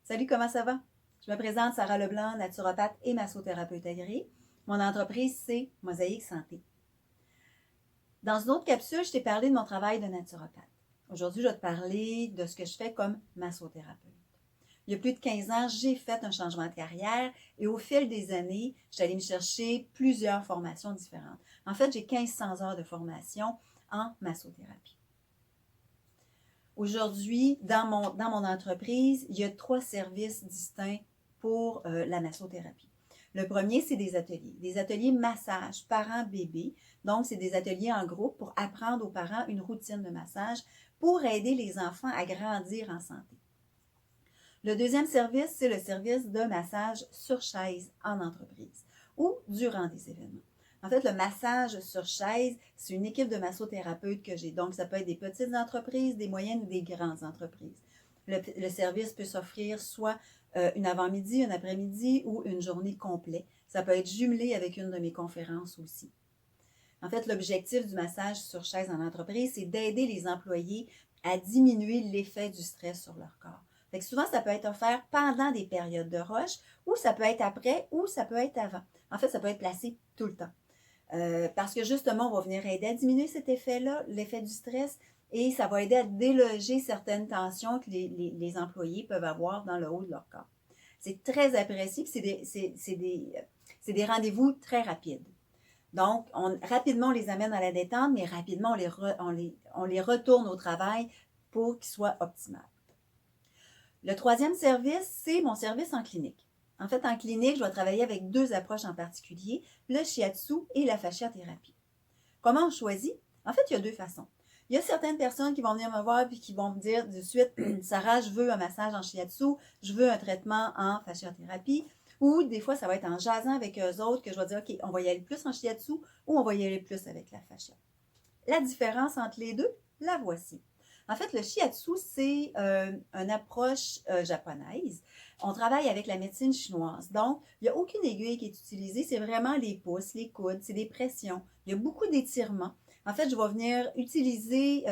Salut, comment ça va? Je me présente Sarah Leblanc, naturopathe et massothérapeute agréée. Mon entreprise, c'est Mosaïque Santé. Dans une autre capsule, je t'ai parlé de mon travail de naturopathe. Aujourd'hui, je vais te parler de ce que je fais comme massothérapeute. Il y a plus de 15 ans, j'ai fait un changement de carrière et au fil des années, je suis allée me chercher plusieurs formations différentes. En fait, j'ai 1500 heures de formation en massothérapie. Aujourd'hui, dans mon entreprise, il y a 3 services distincts pour la massothérapie. Le premier, c'est des ateliers massage parents-bébés. Donc, c'est des ateliers en groupe pour apprendre aux parents une routine de massage pour aider les enfants à grandir en santé. Le deuxième service, c'est le service de massage sur chaise en entreprise ou durant des événements. En fait, le massage sur chaise, c'est une équipe de massothérapeutes que j'ai. Donc, ça peut être des petites entreprises, des moyennes ou des grandes entreprises. Le service peut s'offrir soit une avant-midi, une après-midi ou une journée complète. Ça peut être jumelé avec une de mes conférences aussi. En fait, l'objectif du massage sur chaise en entreprise, c'est d'aider les employés à diminuer l'effet du stress sur leur corps. Fait que souvent, ça peut être offert pendant des périodes de rush, ou ça peut être après, ou ça peut être avant. En fait, ça peut être placé tout le temps. Parce que justement, on va venir aider à diminuer cet effet-là, l'effet du stress, et ça va aider à déloger certaines tensions que les employés peuvent avoir dans le haut de leur corps. C'est très apprécié, puis c'est des rendez-vous très rapides. Donc, rapidement, on les amène à la détente, mais rapidement, on les retourne au travail pour qu'ils soient optimales. Le troisième service, c'est mon service en clinique. En fait, en clinique, je vais travailler avec 2 approches en particulier, le shiatsu et la fasciathérapie. Comment on choisit? En fait, il y a 2 façons. Il y a certaines personnes qui vont venir me voir et qui vont me dire de suite, Sarah, je veux un massage en shiatsu, je veux un traitement en fasciathérapie. Ou des fois, ça va être en jasant avec eux autres que je vais dire, OK, on va y aller plus en shiatsu ou on va y aller plus avec la fascia. La différence entre les deux, la voici. En fait, le shiatsu, c'est une approche japonaise. On travaille avec la médecine chinoise. Donc, il n'y a aucune aiguille qui est utilisée. C'est vraiment les pouces, les coudes, c'est des pressions. Il y a beaucoup d'étirements. En fait, je vais venir utiliser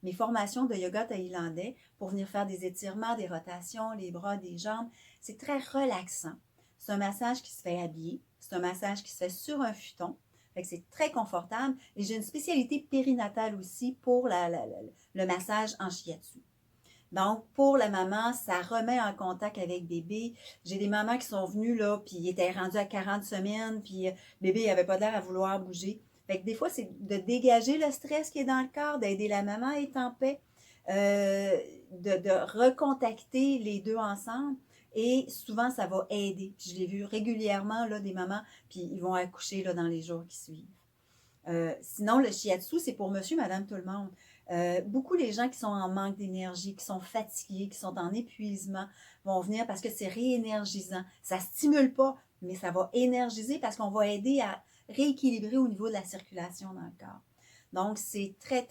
mes formations de yoga thaïlandais pour venir faire des étirements, des rotations, les bras, des jambes. C'est très relaxant. C'est un massage qui se fait habillé. C'est un massage qui se fait sur un futon. Fait que c'est très confortable. Et j'ai une spécialité périnatale aussi pour le massage en shiatsu. Donc, pour la maman, ça remet en contact avec bébé. J'ai des mamans qui sont venues, là, puis ils étaient rendus à 40 semaines, puis bébé n'avait pas l'air à vouloir bouger. Fait que des fois, c'est de dégager le stress qui est dans le corps, d'aider la maman à être en paix, de recontacter les deux ensemble. Et souvent, ça va aider. Puis je l'ai vu régulièrement, là, des mamans, puis ils vont accoucher là, dans les jours qui suivent. Sinon, le shiatsu, c'est pour monsieur, madame, tout le monde. Beaucoup les gens qui sont en manque d'énergie, qui sont fatigués, qui sont en épuisement, vont venir parce que c'est réénergisant. Ça ne stimule pas, mais ça va énergiser parce qu'on va aider à rééquilibrer au niveau de la circulation dans le corps. Donc, c'est très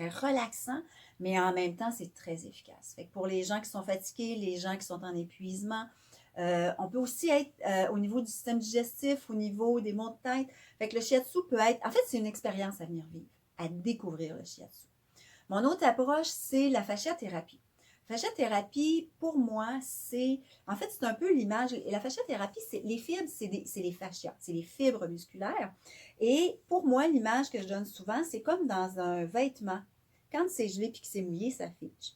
relaxant, mais en même temps, c'est très efficace. Fait que pour les gens qui sont fatigués, les gens qui sont en épuisement, on peut aussi être au niveau du système digestif, au niveau des maux de tête. Fait que le shiatsu peut être, en fait, c'est une expérience à venir vivre, à découvrir le shiatsu. Mon autre approche, c'est la fasciathérapie. Fasciathérapie, pour moi, c'est un peu l'image, et la fasciathérapie, les fibres, c'est les fascias, c'est les fibres musculaires. Et pour moi, l'image que je donne souvent, c'est comme dans un vêtement. Quand c'est gelé puis que c'est mouillé, ça fiche.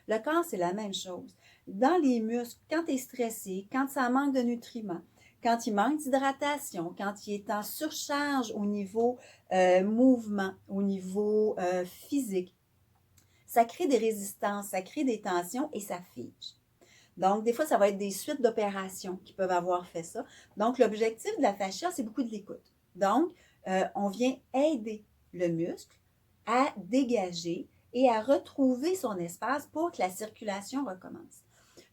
Le corps, c'est la même chose. Dans les muscles, quand tu es stressé, quand ça manque de nutriments, quand il manque d'hydratation, quand il est en surcharge au niveau mouvement, au niveau physique, ça crée des résistances, ça crée des tensions et ça fige. Donc, des fois, ça va être des suites d'opérations qui peuvent avoir fait ça. Donc, l'objectif de la fascia, c'est beaucoup de l'écoute. Donc, on vient aider le muscle à dégager et à retrouver son espace pour que la circulation recommence.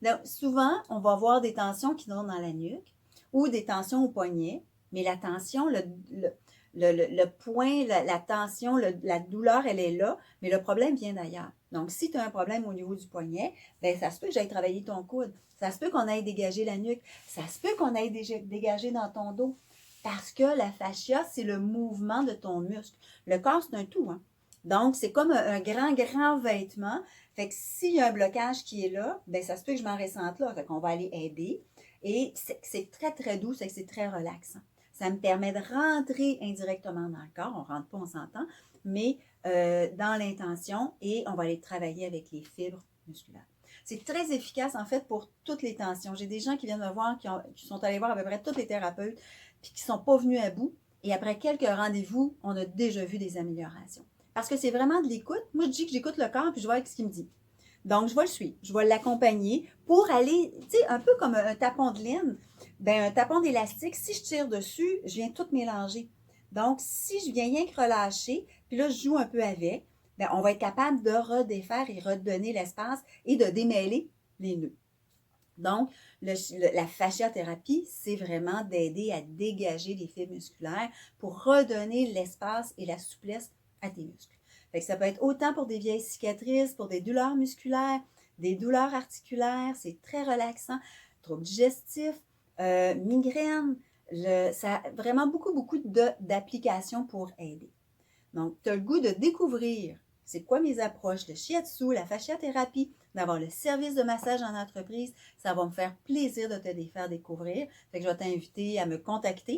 Donc, souvent, on va avoir des tensions qui vont dans la nuque ou des tensions au poignet, mais la tension, le point, la tension, la douleur, elle est là, mais le problème vient d'ailleurs. Donc, si tu as un problème au niveau du poignet, bien, ça se peut que j'aille travailler ton coude. Ça se peut qu'on aille dégager la nuque. Ça se peut qu'on aille dégager dans ton dos. Parce que la fascia, c'est le mouvement de ton muscle. Le corps, c'est un tout, hein? Donc, c'est comme un grand, grand vêtement. Fait que s'il y a un blocage qui est là, ben ça se peut que je m'en ressente là. Fait qu'on va aller aider. Et c'est très, très doux, c'est très relaxant. Ça me permet de rentrer indirectement dans le corps. On ne rentre pas, on s'entend, mais dans l'intention et on va aller travailler avec les fibres musculaires. C'est très efficace, en fait, pour toutes les tensions. J'ai des gens qui viennent me voir, qui sont allés voir à peu près tous les thérapeutes, puis qui ne sont pas venus à bout. Et après quelques rendez-vous, on a déjà vu des améliorations. Parce que c'est vraiment de l'écoute. Moi, je dis que j'écoute le corps, puis je vois ce qu'il me dit. Donc, je vais le suivre, je vais l'accompagner pour aller, tu sais, un peu comme un tapon de laine, ben un tapon d'élastique, si je tire dessus, je viens tout mélanger. Donc, si je viens rien que relâcher, puis là, je joue un peu avec, ben, on va être capable de redéfaire et redonner l'espace et de démêler les nœuds. Donc, la fasciathérapie, c'est vraiment d'aider à dégager les fibres musculaires pour redonner l'espace et la souplesse à tes muscles. Fait que ça peut être autant pour des vieilles cicatrices, pour des douleurs musculaires, des douleurs articulaires, c'est très relaxant, troubles digestifs, migraines, ça a vraiment beaucoup, beaucoup d'applications pour aider. Donc, tu as le goût de découvrir c'est quoi mes approches, le shiatsu, la fasciathérapie, d'avoir le service de massage en entreprise. Ça va me faire plaisir de te les faire découvrir. Fait que je vais t'inviter à me contacter